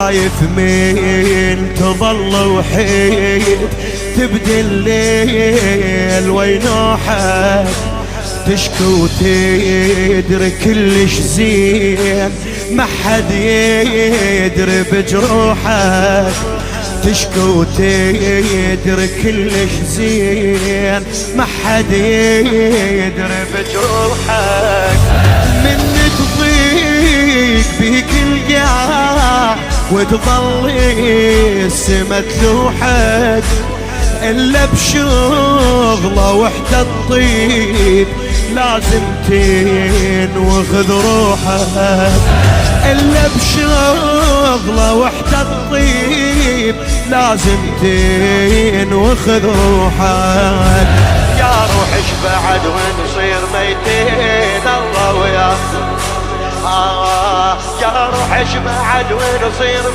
خايف مين تظل وحيد تبدي الليل وينوحك تشكو وتدري كلش زين ما حد يدري بجروحك تشكو وتدري كلش زين ما حد يدري بجروحك من تضيق بيك القاع وتظل السما تلوحك إلا بشغلة وحدة الطيب لازم تنوخذ روحك إلا بشغلة وحدة الطيب لازم تنوخذ روحك يا روح ايش بعد ونصير ميتين الله ويا يا روح ايش بعد ونصير